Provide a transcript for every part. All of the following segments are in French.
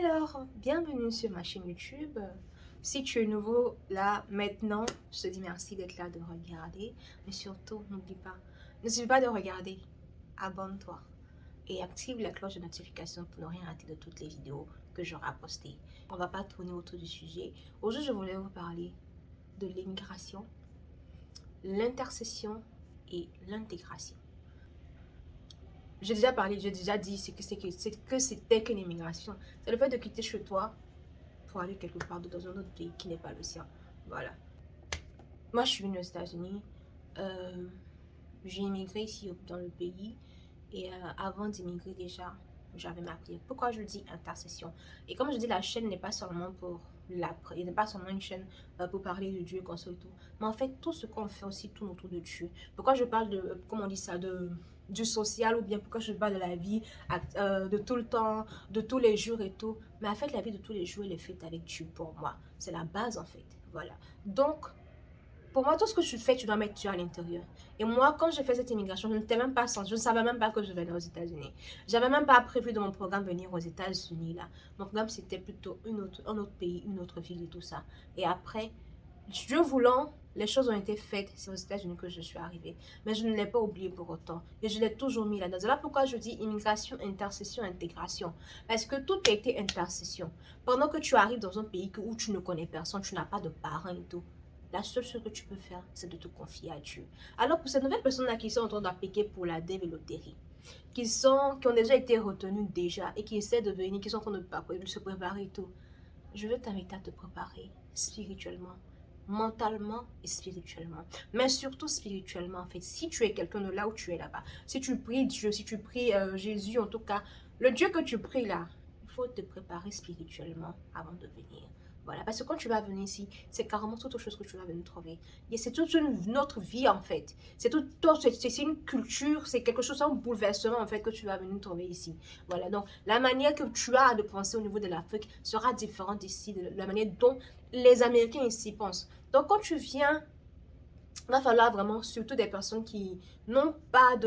Alors, bienvenue sur ma chaîne YouTube. Si tu es nouveau là, maintenant, je te dis merci d'être là, de regarder. Mais surtout, n'oublie pas, ne suffit pas de regarder, abonne-toi et active la cloche de notification pour ne rien rater de toutes les vidéos que j'aurai postées. On ne va pas tourner autour du sujet. Aujourd'hui, je voulais vous parler de l'immigration, l'intercession et l'intégration. J'ai déjà dit que c'était qu'une immigration. C'est le fait de quitter chez toi pour aller quelque part dans un autre pays qui n'est pas le sien. Voilà. Moi, je suis venue aux États-Unis. Euh, j'ai immigré ici dans le pays. Et avant d'immigrer déjà, j'avais ma prière. Pourquoi je dis intercession? Et comme je dis, la chaîne n'est pas seulement pour la prière, n'est pas seulement une chaîne pour parler de Dieu, comme ça et tout. Mais en fait, tout ce qu'on fait aussi tourne autour de Dieu. Pourquoi je parle de, comment on dit ça, du social, ou bien pourquoi je parle de la vie de tout le temps, de tous les jours et tout. Mais en fait, la vie de tous les jours, elle est faite avec Dieu pour moi. C'est la base en fait. Voilà. Donc, pour moi, tout ce que tu fais, tu dois mettre Dieu à l'intérieur. Et moi, quand j'ai fait cette immigration, je n'étais même pas je ne savais même pas que je venais aux États-Unis. J'avais même pas prévu de mon programme venir aux États-Unis là. Mon programme, c'était plutôt un autre pays, une autre ville et tout ça. Et après, Dieu voulant, les choses ont été faites. C'est aux États-Unis que je suis arrivée. Mais je ne l'ai pas oublié pour autant. Et je l'ai toujours mis là-dedans. Voilà pourquoi je dis immigration, intercession, intégration. Parce que tout a été intercession. Pendant que tu arrives dans un pays où tu ne connais personne, tu n'as pas de parents et tout. La seule chose que tu peux faire, c'est de te confier à Dieu. Alors pour ces nouvelles personnes-là qui sont en train d'appliquer pour la DEV et loterie, qui ont déjà été retenues déjà et qui essaient de venir, qui sont en train de se préparer et tout, je veux t'inviter à te préparer spirituellement, mentalement et spirituellement. Mais surtout spirituellement, en fait. Si tu es quelqu'un de là où tu es là-bas, si tu pries Dieu, si tu pries Jésus, en tout cas, le Dieu que tu pries là, il faut te préparer spirituellement avant de venir. Voilà, parce que quand tu vas venir ici, c'est carrément toute autre chose que tu vas venir trouver. Et c'est toute une autre vie en fait. C'est une culture, c'est quelque chose, un bouleversement en fait que tu vas venir trouver ici. Voilà, donc la manière que tu as de penser au niveau de l'Afrique sera différente ici, de la manière dont les Américains ici pensent. Donc quand tu viens, il va falloir vraiment, surtout des personnes qui n'ont pas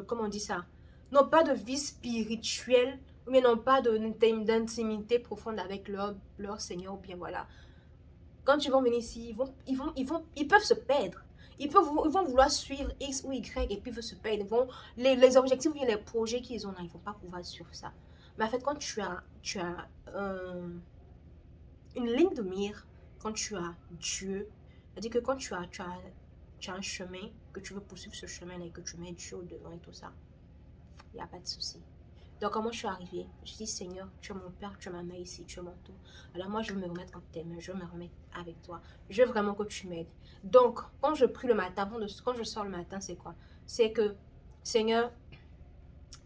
comment on dit ça, n'ont pas de vie spirituelle, ou bien n'ont pas d'intimité profonde avec leur Seigneur, ou bien voilà. Quand ils vont venir ici, ils peuvent se perdre. Ils vont vouloir suivre X ou Y et puis ils vont se perdre. Les objectifs ou bien les projets qu'ils ont là, ils ne vont pas pouvoir suivre ça. Mais en fait, quand tu as une ligne de mire, quand tu as Dieu, c'est-à-dire que quand tu as un chemin, que tu veux poursuivre ce chemin-là et que tu mets Dieu au devant et tout ça, il n'y a pas de souci. Donc, comment je suis arrivée? Je dis, Seigneur, tu es mon Père, tu es ma mère ici, tu es mon tout. Alors, moi, je veux me remettre entre tes mains, je veux me remettre avec toi. Je veux vraiment que tu m'aides. Donc, quand je prie le matin, quand je sors le matin, c'est quoi? C'est que, Seigneur,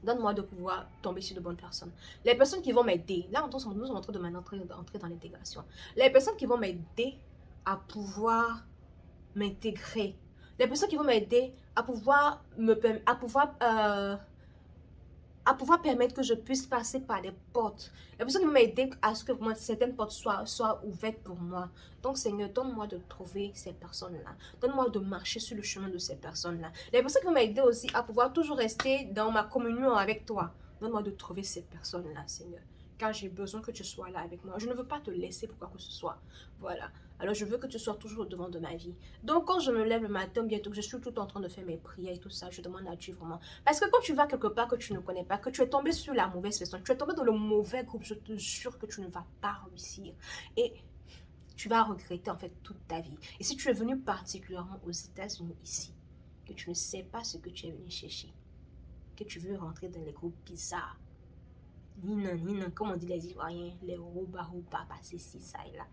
donne-moi de pouvoir tomber sur de bonnes personnes. Les personnes qui vont m'aider, là, nous sommes en train de maintenant entrer dans l'intégration. Les personnes qui vont m'aider à pouvoir m'intégrer. Les personnes qui vont m'aider à pouvoir permettre que je puisse passer par des portes. Les personnes qui vont m'aider à ce que certaines portes soient ouvertes pour moi. Donc, Seigneur, donne-moi de trouver ces personnes-là. Donne-moi de marcher sur le chemin de ces personnes-là. Les personnes qui vont m'aider aussi à pouvoir toujours rester dans ma communion avec toi. Donne-moi de trouver ces personnes-là, Seigneur. Car j'ai besoin que tu sois là avec moi. Je ne veux pas te laisser pour quoi que ce soit. Voilà. Alors, je veux que tu sois toujours au devant de ma vie. Donc, quand je me lève le matin, bientôt que je suis tout en train de faire mes prières et tout ça, je demande à Dieu vraiment. Parce que quand tu vas quelque part que tu ne connais pas, que tu es tombé sur la mauvaise personne, tu es tombé dans le mauvais groupe, je te jure que tu ne vas pas réussir. Et tu vas regretter en fait toute ta vie. Et si tu es venu particulièrement aux États-Unis ici, que tu ne sais pas ce que tu es venu chercher, que tu veux rentrer dans les groupes bizarres, ni non, comme on dit les Ivoiriens, les rouba, passer ci, ça et là.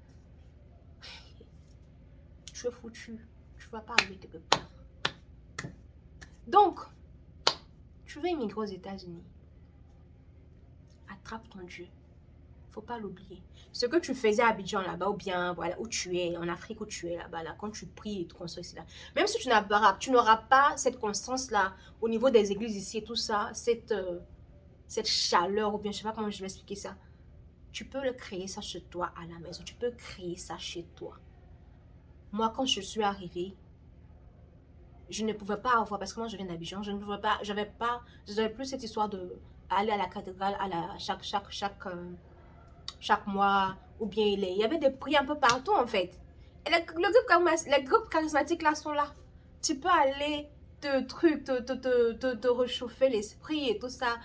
Tu es foutu. Tu ne vas pas arriver quelque part. Donc, tu veux immigrer aux États-Unis. Attrape ton Dieu. Faut pas l'oublier. Ce que tu faisais à Abidjan là-bas, ou bien voilà, où tu es, en Afrique où tu es là-bas, là, quand tu pries et tout ça, là. Même si tu n'auras pas cette constance-là au niveau des églises ici et tout ça, cette chaleur, ou bien je sais pas comment je vais expliquer ça. Tu peux le créer ça chez toi à la maison. Tu peux créer ça chez toi. Moi, quand je suis arrivée, je ne pouvais pas avoir, parce que moi je viens d'Abidjan, je ne pouvais pas, j'avais plus cette histoire de aller à la cathédrale chaque chaque mois, ou bien il y avait des prix un peu partout en fait. Et les groupes charismatiques là sont là. Tu peux aller te réchauffer l'esprit et tout ça.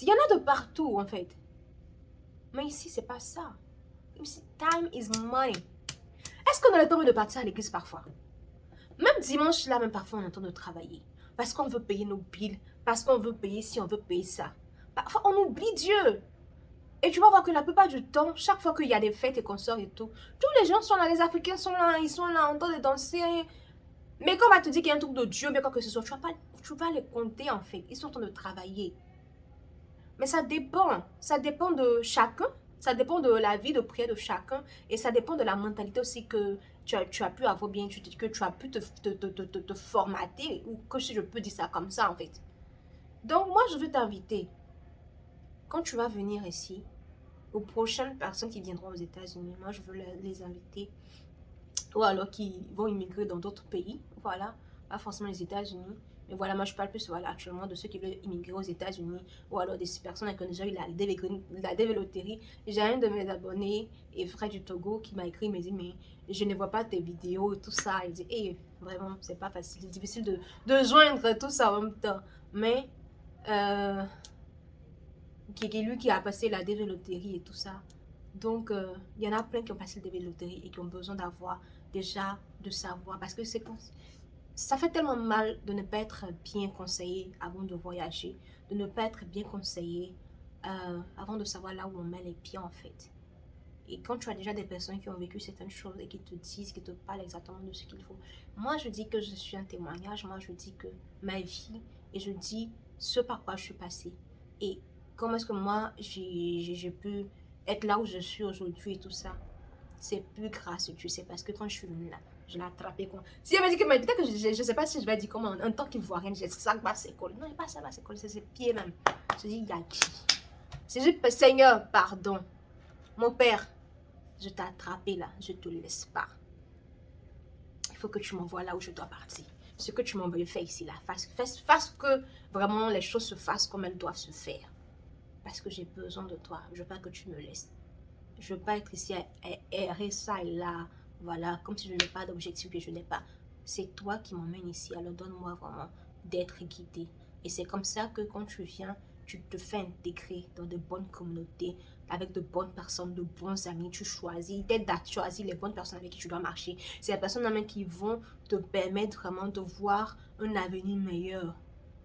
Il y en a de partout en fait. Mais ici, c'est pas ça. Ici, time is money. Est-ce qu'on a le temps de partir à l'église parfois? Même dimanche, là, même parfois, on est en train de travailler. Parce qu'on veut payer nos billes. Parce qu'on veut payer ci, on veut payer ça. Parfois, on oublie Dieu. Et tu vas voir que la plupart du temps, chaque fois qu'il y a des fêtes et qu'on sort et tout, tous les gens sont là, les Africains sont là, ils sont là en train de danser. Mais quand on va te dire qu'il y a un truc de Dieu, mais quoi que ce soit, tu vas les compter en fait. Ils sont en train de travailler. Mais ça dépend de chacun, ça dépend de la vie de prière de chacun et ça dépend de la mentalité aussi que tu as pu avoir bien, que tu as pu te formater ou que si je peux dire ça comme ça en fait. Donc moi je veux t'inviter, quand tu vas venir ici, aux prochaines personnes qui viendront aux États-Unis, moi je veux les inviter ou alors qui vont immigrer dans d'autres pays, voilà, pas forcément les États-Unis. Mais voilà, moi je parle plus voilà, actuellement de ceux qui veulent immigrer aux États-Unis ou alors des personnes qui ont déjà eu la dévéloterie. J'ai un de mes abonnés, et frère du Togo, qui m'a écrit, il m'a dit, mais je ne vois pas tes vidéos et tout ça. Il dit, hey, vraiment, c'est pas facile, c'est difficile de joindre tout ça en même temps. Mais, lui qui a passé la dévéloterie et tout ça. Donc, il y en a plein qui ont passé la dévéloterie et qui ont besoin d'avoir déjà de savoir parce que ça fait tellement mal de ne pas être bien conseillé avant de voyager, de ne pas être bien conseillé avant de savoir là où on met les pieds en fait. Et quand tu as déjà des personnes qui ont vécu certaines choses et qui te disent, qui te parlent exactement de ce qu'il faut. Moi, je dis que je suis un témoignage. Moi, je dis que ma vie et je dis ce par quoi je suis passée. Et comment est-ce que moi, j'ai pu être là où je suis aujourd'hui et tout ça. C'est plus grâce, tu sais, parce que quand je suis venue là, je l'ai attrapé. Si elle m'a dit que, peut-être que je ne sais pas si je vais dire comment, un temps qu'il ne voit rien, j'ai ça bas ses cols. Non, il n'y a pas ça bas ses cols, c'est ses pieds même. Je dis, il y a qui? C'est juste, Seigneur, pardon. Mon Père, je t'ai attrapé là, je ne te laisse pas. Il faut que tu m'envoies là où je dois partir. Ce que tu m'envoies faire ici là, fasse que vraiment les choses se fassent comme elles doivent se faire. Parce que j'ai besoin de toi, je veux pas que tu me laisses. Je ne veux pas être ici à errer ça et là, voilà, comme si je n'ai pas d'objectif que je n'ai pas. C'est toi qui m'emmènes ici, alors donne-moi vraiment d'être guidé. Et c'est comme ça que quand tu viens, tu te fais intégrer dans de bonnes communautés, avec de bonnes personnes, de bons amis. Tu choisis, tu choisis les bonnes personnes avec qui tu dois marcher. C'est les personnes même qui vont te permettre vraiment de voir un avenir meilleur,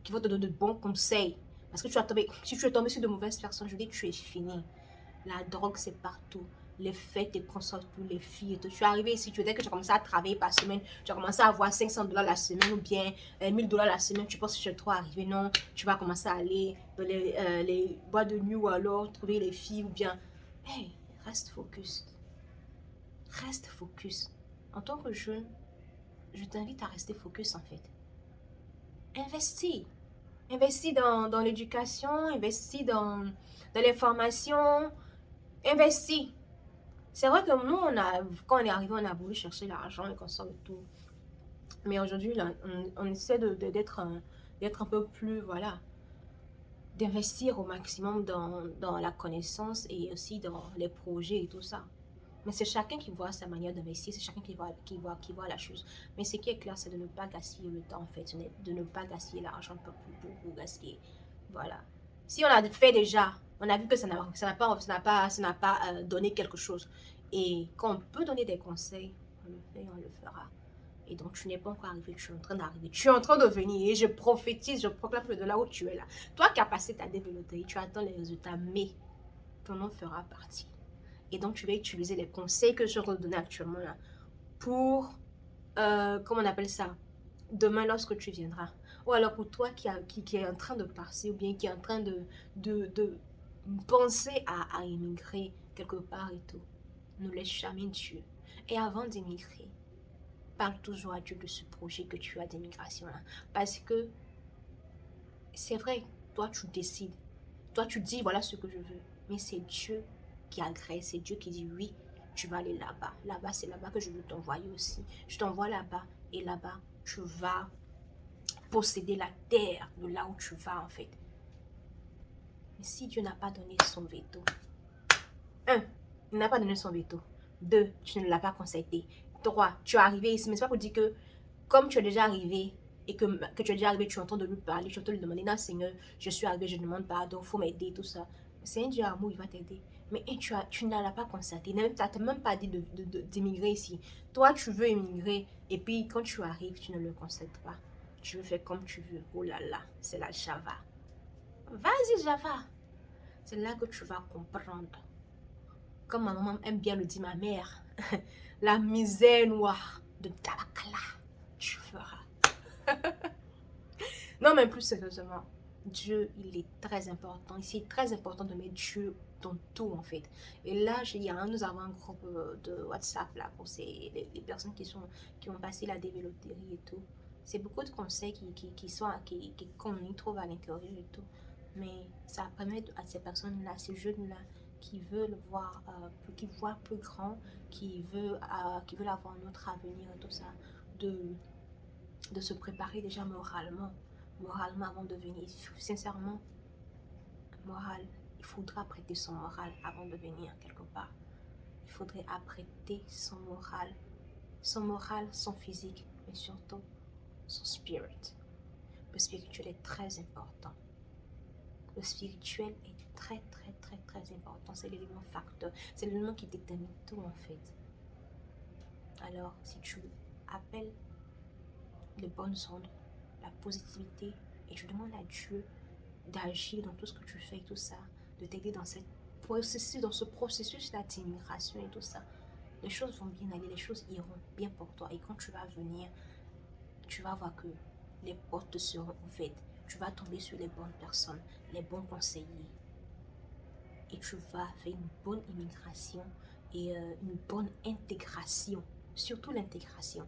qui vont te donner de bons conseils. Parce que si tu es tombé sur de mauvaises personnes, je dis tu es fini. La drogue, c'est partout. Les fêtes et consorts pour les filles et tout. Je suis arrivée ici, tu disais que tu as commencé à travailler par semaine. Tu as commencé à avoir $500 la semaine ou bien $1000 la semaine. Tu penses que chez toi arriver, non. Tu vas commencer à aller dans les boîtes de nuit ou alors trouver les filles ou bien. Hey, reste focus. Reste focus. En tant que jeune, je t'invite à rester focus en fait. Investis. Investis dans l'éducation, investis dans les formations. Investis. C'est vrai que nous, quand on est arrivé, on a voulu chercher l'argent et qu'on sort de tout. Mais aujourd'hui, on essaie d'être un peu plus, voilà, d'investir au maximum dans la connaissance et aussi dans les projets et tout ça. Mais c'est chacun qui voit sa manière d'investir, c'est chacun qui voit la chose. Mais ce qui est clair, c'est de ne pas gaspiller le temps, en fait, de ne pas gaspiller l'argent pour gaspiller. Voilà. Si on a fait déjà, on a vu que ça n'a pas donné quelque chose. Et quand on peut donner des conseils, on le fait, on le fera. Et donc, tu n'es pas encore arrivé, tu es en train d'arriver. Tu es en train de venir et je prophétise, je proclame de là où tu es là. Toi qui as passé ta développerie, tu attends les résultats, mais ton nom fera partie. Et donc, tu vas utiliser les conseils que je redonne actuellement là pour, comment on appelle ça, demain lorsque tu viendras. Ou alors pour toi qui est en train de passer ou bien qui est en train de penser à immigrer quelque part et tout. Ne laisse jamais Dieu. Et avant d'immigrer, parle toujours à Dieu de ce projet que tu as d'immigration là. Parce que c'est vrai, toi tu décides. Toi tu dis voilà ce que je veux. Mais c'est Dieu qui agresse, c'est Dieu qui dit oui, tu vas aller là-bas. Là-bas, c'est là-bas que je veux t'envoyer aussi. Je t'envoie là-bas et là-bas, tu vas posséder la terre de là où tu vas en fait. Mais si Dieu n'a pas donné son veto, Un, il n'a pas donné son veto. Deux, tu ne l'as pas consulté. Trois, tu es arrivé ici, mais c'est pas pour dire que comme tu es déjà arrivé et que tu es déjà arrivé, tu es en train de lui parler, tu es en train de lui demander, non Seigneur, je suis arrivé, je demande pardon, il faut m'aider, tout ça. C'est un Dieu amour, il va t'aider. Mais tu ne l'as pas constaté, tu n'as même pas dit d'immigrer ici. Toi, tu veux immigrer et puis quand tu arrives, tu ne le constates pas. Tu veux faire comme tu veux. Oh là là, c'est la Java. Vas-y Java. C'est là que tu vas comprendre. Comme ma maman aime bien le dire, ma mère, la misère noire de Tabakala, tu feras. Non, mais plus sérieusement, Dieu, il est très important. Ici, il est très important de mettre Dieu dans tout, en fait. Et là, nous avons un groupe de WhatsApp là, pour les personnes qui ont passé la développerie et tout. C'est beaucoup de conseils qu'on y trouve à l'intérieur et tout. Mais ça permet à ces personnes-là, ces jeunes-là, qui veulent voir, qui voient plus grand, qui veulent avoir un autre avenir et tout ça, de, de se préparer déjà moralement avant de venir. Sincèrement, moral, il faudra prêter son moral avant de venir quelque part. Il faudrait apprêter son moral, son physique, mais surtout son spirit. Le spirituel est très important. Le spirituel est très, très, très, très important. C'est l'élément facteur. C'est l'élément qui détermine tout en fait. Alors, si tu appelles les bonnes ondes, la positivité, et tu demandes à Dieu d'agir dans tout ce que tu fais et tout ça, de t'aider dans ce processus-là d'immigration et tout ça, les choses vont bien aller, les choses iront bien pour toi. Et quand tu vas venir, tu vas voir que les portes seront ouvertes. Tu vas tomber sur les bonnes personnes, les bons conseillers. Et tu vas faire une bonne immigration et une bonne intégration. Surtout l'intégration.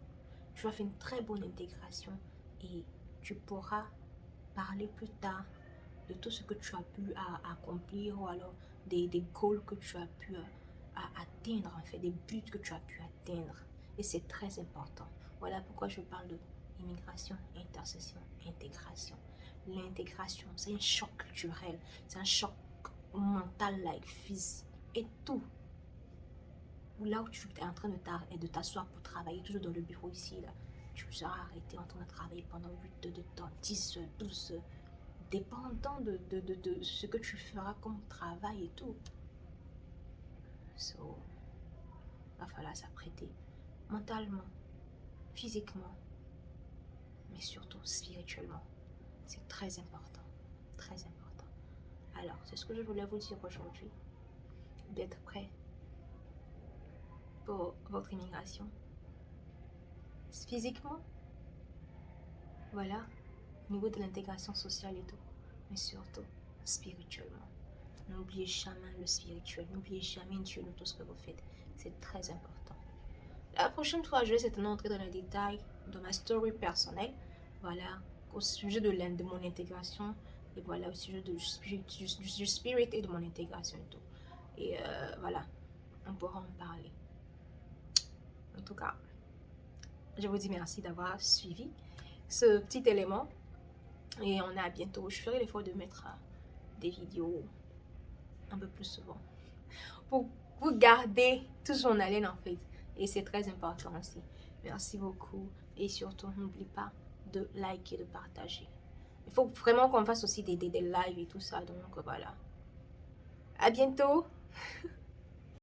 Tu vas faire une très bonne intégration et tu pourras parler plus tard de tout ce que tu as pu accomplir ou alors des goals que tu as pu atteindre, en fait, des buts que tu as pu atteindre. Et c'est très important. Voilà pourquoi je parle de immigration, intercession, intégration. L'intégration, c'est un choc culturel, c'est un choc mental, like physique et tout. Là où tu es en train de t'asseoir pour travailler, toujours dans le bureau ici, là, tu seras arrêté en train de travailler pendant 8 heures de temps, 10 heures, 12 heures, dépendant de ce que tu feras comme travail et tout. So, il va falloir s'apprêter mentalement, physiquement, mais surtout spirituellement. C'est très important, très important. Alors, c'est ce que je voulais vous dire aujourd'hui, d'être prêt pour votre immigration. Physiquement, voilà, au niveau de l'intégration sociale et tout, mais surtout spirituellement. N'oubliez jamais le spirituel, n'oubliez jamais Dieu dans tout ce que vous faites. C'est très important. La prochaine fois, je vais certainement entrer dans les détails de ma story personnelle. Voilà, au sujet de mon intégration. Et voilà, au sujet du spirit et de mon intégration et tout. Et voilà, on pourra en parler. En tout cas, je vous dis merci d'avoir suivi ce petit élément. Et on est à bientôt. Je ferai l'effort de mettre des vidéos un peu plus souvent. Pour garder tout son haleine en fait. Et c'est très important aussi. Merci beaucoup. Et surtout, n'oublie pas de liker, de partager. Il faut vraiment qu'on fasse aussi des lives et tout ça. Donc voilà. À bientôt.